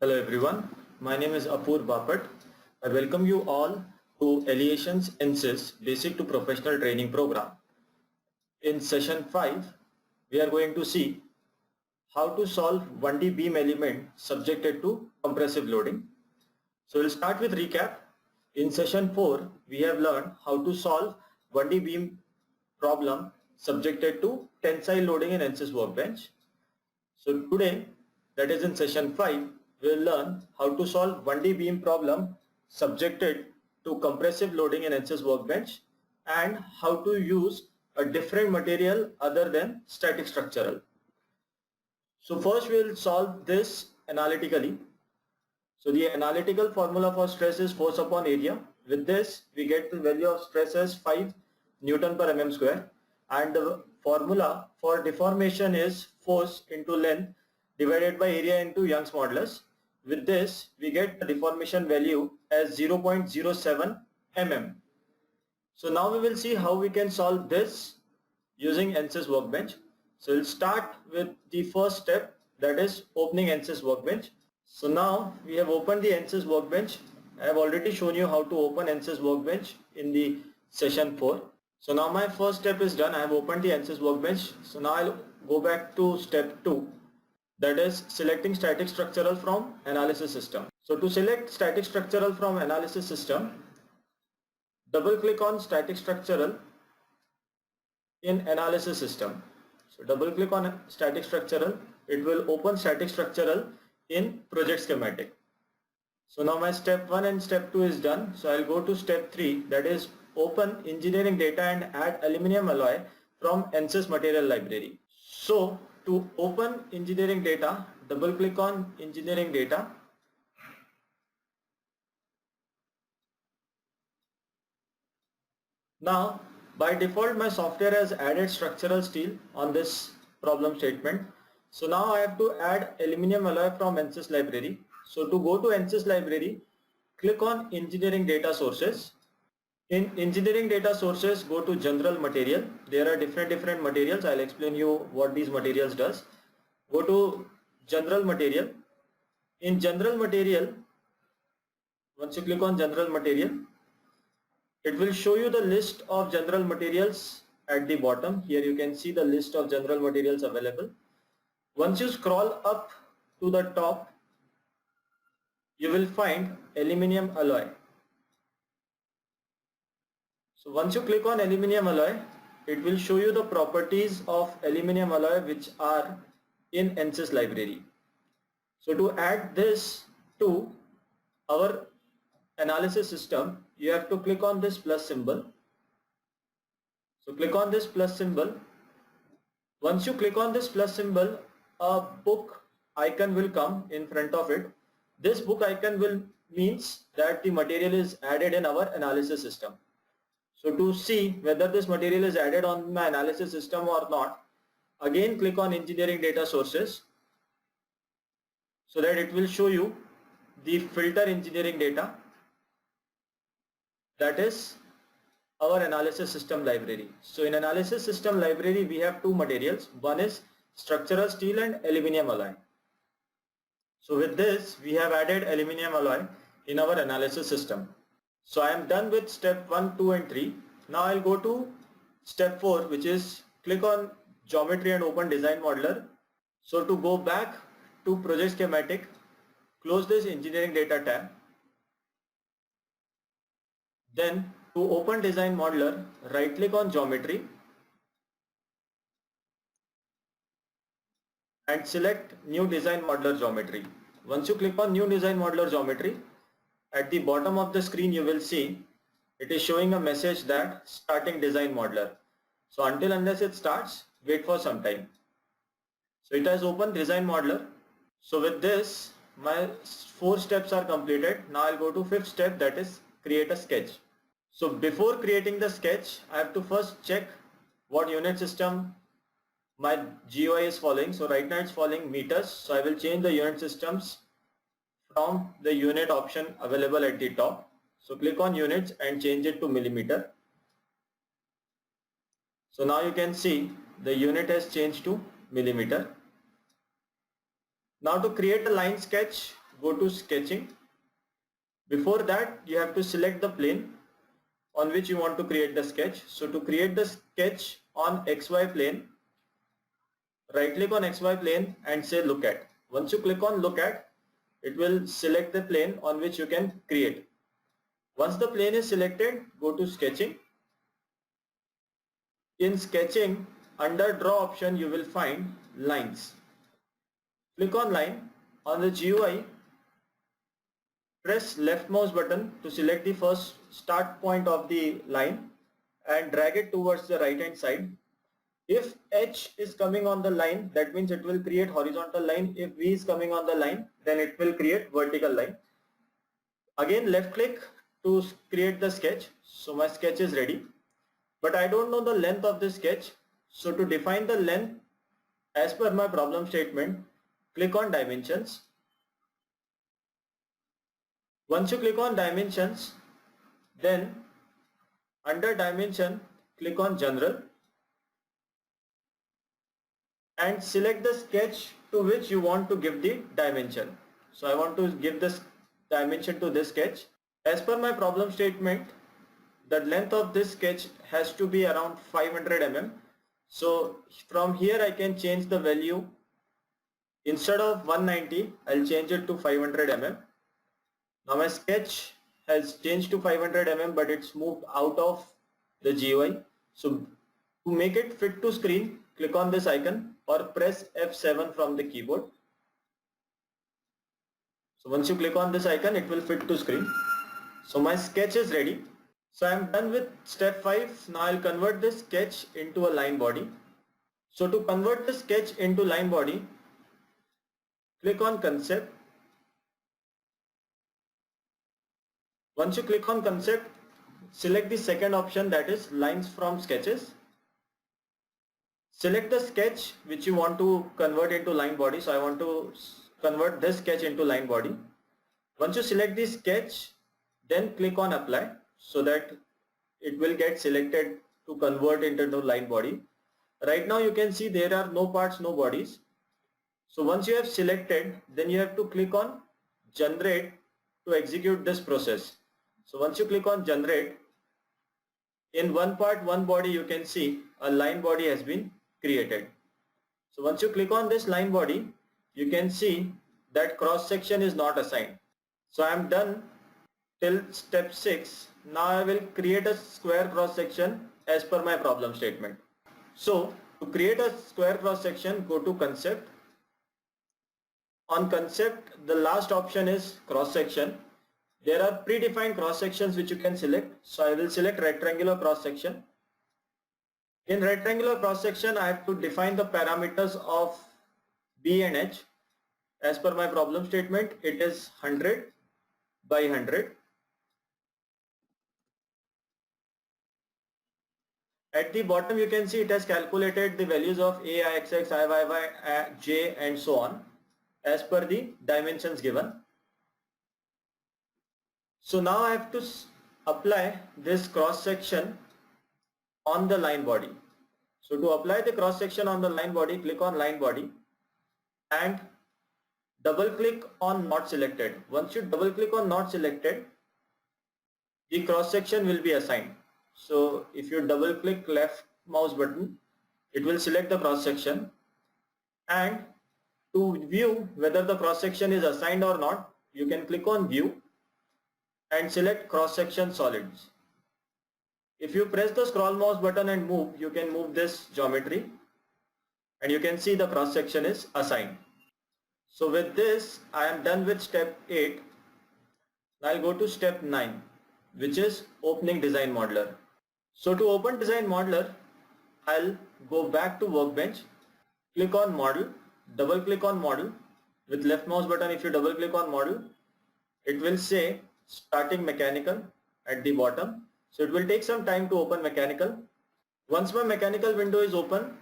Hello everyone, my name is Apoorv Bapat. I welcome you all to ELEATION's ANSYS Basic to Professional Training Program. In session 5, we are going to see how to solve 1D beam element subjected to compressive loading. So we'll start with recap. In session 4, we have learned how to solve 1D beam problem subjected to tensile loading in ANSYS workbench. So today, that is in session 5, we will learn how to solve 1D beam problem subjected to compressive loading in ANSYS workbench and how to use a different material other than static structural. So first we will solve this analytically. So the analytical formula for stress is force upon area. With this we get the value of stress as 5 Newton per mm square, and the formula for deformation is force into length divided by area into Young's modulus. With this we get the deformation value as 0.07 mm. So now we will see how we can solve this using ANSYS workbench. So we'll start with the first step, that is opening ANSYS workbench. So now we have opened the ANSYS workbench. I have already shown you how to open ANSYS workbench in the session 4. So now my first step is done. I have opened the ANSYS workbench. So now I'll go back to step 2, that is selecting static structural from analysis system. So to select static structural from analysis system, double click on static structural in analysis system. So double click on static structural, it will open static structural in project schematic. So now my step 1 and step 2 is done. So I'll go to step 3, that is open engineering data and add aluminum alloy from ANSYS material library. So to open engineering data, double click on engineering data. Now by default my software has added structural steel on this problem statement. So now I have to add aluminum alloy from ANSYS library. So to go to ANSYS library, click on engineering data sources. In engineering data sources, go to general material. There are different materials. I'll explain you what these materials does. Go to general material. In general material, once you click on general material, it will show you the list of general materials at the bottom. Here you can see the list of general materials available. Once you scroll up to the top, you will find aluminum alloy. So once you click on aluminum alloy, it will show you the properties of aluminum alloy which are in ANSYS library. So to add this to our analysis system, you have to click on this plus symbol. So click on this plus symbol. Once you click on this plus symbol, a book icon will come in front of it. This book icon will means that the material is added in our analysis system. So to see whether this material is added on my analysis system or not, again click on engineering data sources, so that it will show you the filter engineering data, that is our analysis system library. So in analysis system library we have two materials. One is structural steel and aluminum alloy. So with this we have added aluminum alloy in our analysis system. So I am done with step 1, 2 and 3. Now I'll go to step 4, which is click on geometry and open design modeler. So to go back to project schematic, close this engineering data tab. Then to open design modeler, right click on geometry and select new design modeler geometry. Once you click on new design modeler geometry, at the bottom of the screen you will see it is showing a message that starting design modeler. So until unless it starts, wait for some time. So it has opened design modeler. So with this my 4 steps are completed. Now I'll go to 5th step, that is create a sketch. So before creating the sketch, I have to first check what unit system my GUI is following. So right now it's following meters. So I will change the unit systems from the unit option available at the top. So click on units and change it to millimeter. So now you can see the unit has changed to millimeter. Now to create a line sketch, go to sketching. Before that, you have to select the plane on which you want to create the sketch. So to create the sketch on XY plane, right click on XY plane and say look at. Once you click on look at, it will select the plane on which you can create. Once the plane is selected, go to sketching. In sketching, under draw option, you will find lines. Click on line. On the GUI, press left mouse button to select the first start point of the line and drag it towards the right hand side. If H is coming on the line, that means it will create horizontal line. If V is coming on the line, then it will create vertical line. Again, left click to create the sketch. So my sketch is ready, but I don't know the length of the sketch. So to define the length as per my problem statement, click on dimensions. Once you click on dimensions, then under dimension, click on general and select the sketch to which you want to give the dimension. So I want to give this dimension to this sketch. As per my problem statement, the length of this sketch has to be around 500 mm. So from here I can change the value. Instead of 190, I'll change it to 500 mm. Now my sketch has changed to 500 mm, but it's moved out of the GUI. So to make it fit to screen, click on this icon or press F7 from the keyboard. So once you click on this icon, it will fit to screen. So my sketch is ready. So I am done with step 5. Now I'll convert this sketch into a line body. So to convert the sketch into line body, click on concept. Once you click on concept, select the second option, that is lines from sketches. Select the sketch which you want to convert into line body. So I want to convert this sketch into line body. Once you select the sketch, then click on apply so that it will get selected to convert into the line body. Right now you can see there are no parts, no bodies. So once you have selected, then you have to click on generate to execute this process. So once you click on generate, in one part, one body, you can see a line body has been created. So once you click on this line body, you can see that cross section is not assigned. So I am done till step 6. Now I will create a square cross section as per my problem statement. So to create a square cross section, go to concept. On concept, the last option is cross section. There are predefined cross sections which you can select. So I will select rectangular cross section. In rectangular cross section, I have to define the parameters of B and H. As per my problem statement, it is 100 by 100. At the bottom, you can see it has calculated the values of A, XX, IYY, J and so on as per the dimensions given. So now I have to apply this cross section on the line body. So to apply the cross section on the line body, click on line body and double click on not selected. Once you double click on not selected, the cross section will be assigned. So if you double click left mouse button, it will select the cross section, and to view whether the cross section is assigned or not, you can click on view and select cross section solids. If you press the scroll mouse button and move, you can move this geometry and you can see the cross section is assigned. So with this, I am done with step 8. Now I'll go to step 9, which is opening design modeler. So to open design modeler, I'll go back to workbench, click on model, double click on model. With left mouse button, if you double click on model, it will say starting mechanical at the bottom. So it will take some time to open mechanical. Once my mechanical window is open,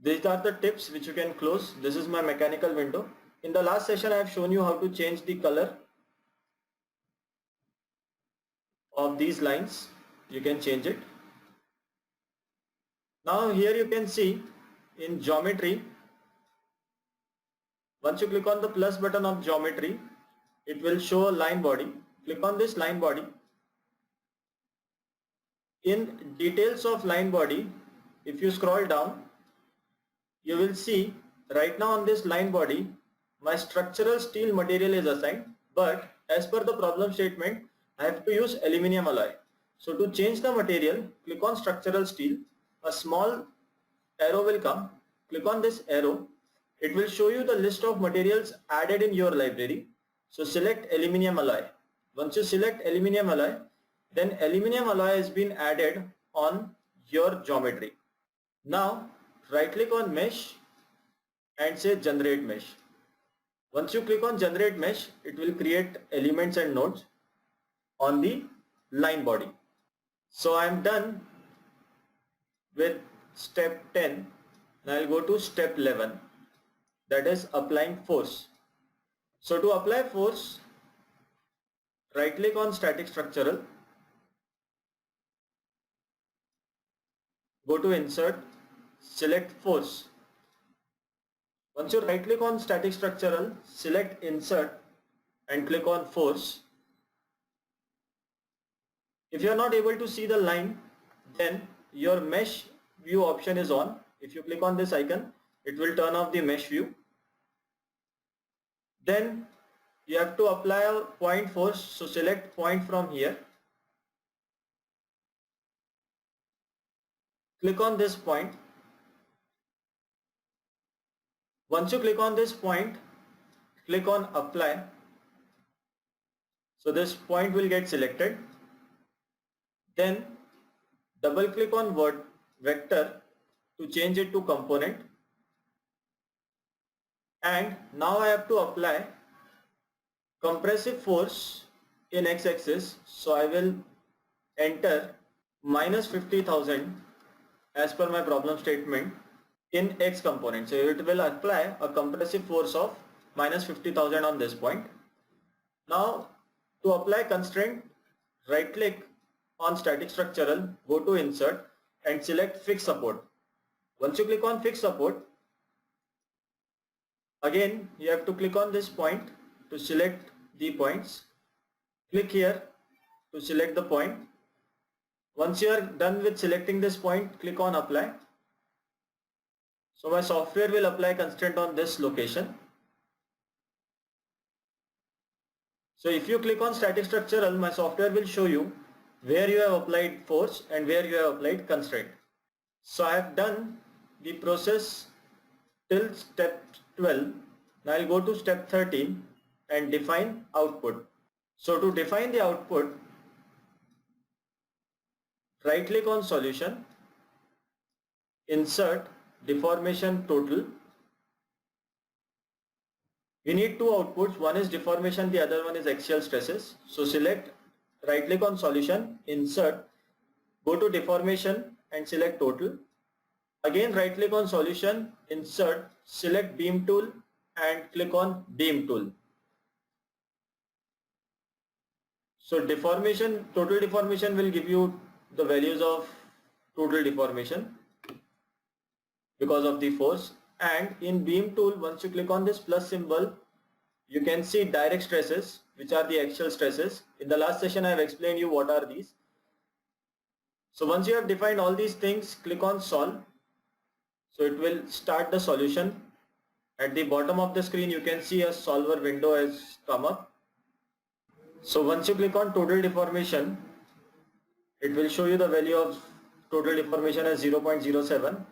these are the tips which you can close. This is my mechanical window. In the last session, I have shown you how to change the color of these lines. You can change it. Now here you can see in geometry, once you click on the plus button of geometry, it will show a line body. Click on this line body. In details of line body, if you scroll down, you will see right now on this line body, my structural steel material is assigned, but as per the problem statement, I have to use aluminum alloy. So to change the material, click on structural steel. A small arrow will come. Click on this arrow. It will show you the list of materials added in your library. So select aluminum alloy. Once you select aluminum alloy, then aluminum alloy has been added on your geometry. Now right click on mesh and say generate mesh. Once you click on generate mesh, it will create elements and nodes on the line body. So I am done with step 10. Now I will go to step 11, that is applying force. So to apply force, right click on static structural, go to insert, select force. Once you right click on static structural, select insert and click on force. If you are not able to see the line, then your mesh view option is on. If you click on this icon, it will turn off the mesh view. Then you have to apply a point force, so select point from here. Click on this point. Once you click on this point, click on apply. So this point will get selected. Then double click on vector to change it to component. And now I have to apply compressive force in x-axis. So I will enter minus 50,000 as per my problem statement in x component. So it will apply a compressive force of minus 50,000 on this point. Now to apply constraint, right click on static structural, go to insert and select fixed support. Once you click on fixed support, again you have to click on this point to select the points. Click here to select the point. Once you are done with selecting this point, click on apply. So my software will apply constraint on this location. So if you click on static structural, my software will show you where you have applied force and where you have applied constraint. So I have done the process till step 12. Now I will go to step 13 and define output. So to define the output, right click on solution, insert deformation total. We need two outputs, one is deformation, the other one is axial stresses. So select, right click on solution, insert, go to deformation and select total. Again right click on solution, insert, select beam tool and click on beam tool. So deformation, total deformation will give you the values of total deformation because of the force. And in beam tool, once you click on this plus symbol, you can see direct stresses, which are the axial stresses. In the last session I have explained you what are these. So once you have defined all these things, click on solve. So it will start the solution. At the bottom of the screen you can see a solver window has come up. So once you click on total deformation, it will show you the value of total deformation as 0.07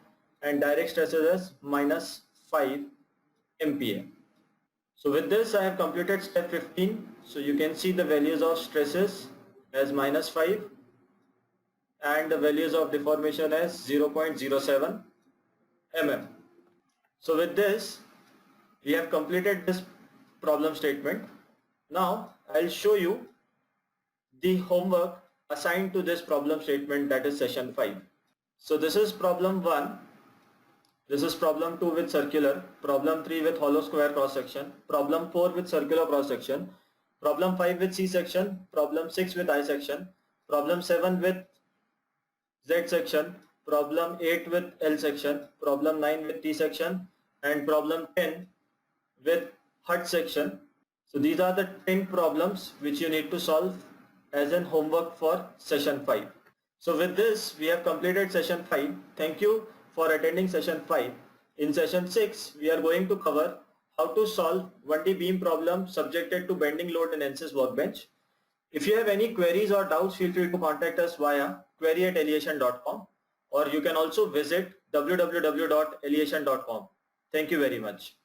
and direct stresses as minus 5 MPa. So with this I have completed step 15. So you can see the values of stresses as minus 5 and the values of deformation as 0.07 mm. So with this we have completed this problem statement. Now I'll show you the homework assigned to this problem statement, that is session 5. So this is problem 1, this is problem 2 with circular, problem 3 with hollow square cross section, problem 4 with circular cross section, problem 5 with C section, problem 6 with I section, problem 7 with Z section, problem 8 with L section, problem 9 with T section and problem 10 with Hut section. So these are the 10 problems which you need to solve as an homework for session 5. So with this, we have completed session 5. Thank you for attending session 5. In session 6, we are going to cover how to solve 1D beam problem subjected to bending load in ANSYS workbench. If you have any queries or doubts, feel free to contact us via query@eleation.com, or you can also visit www.eleation.com. Thank you very much.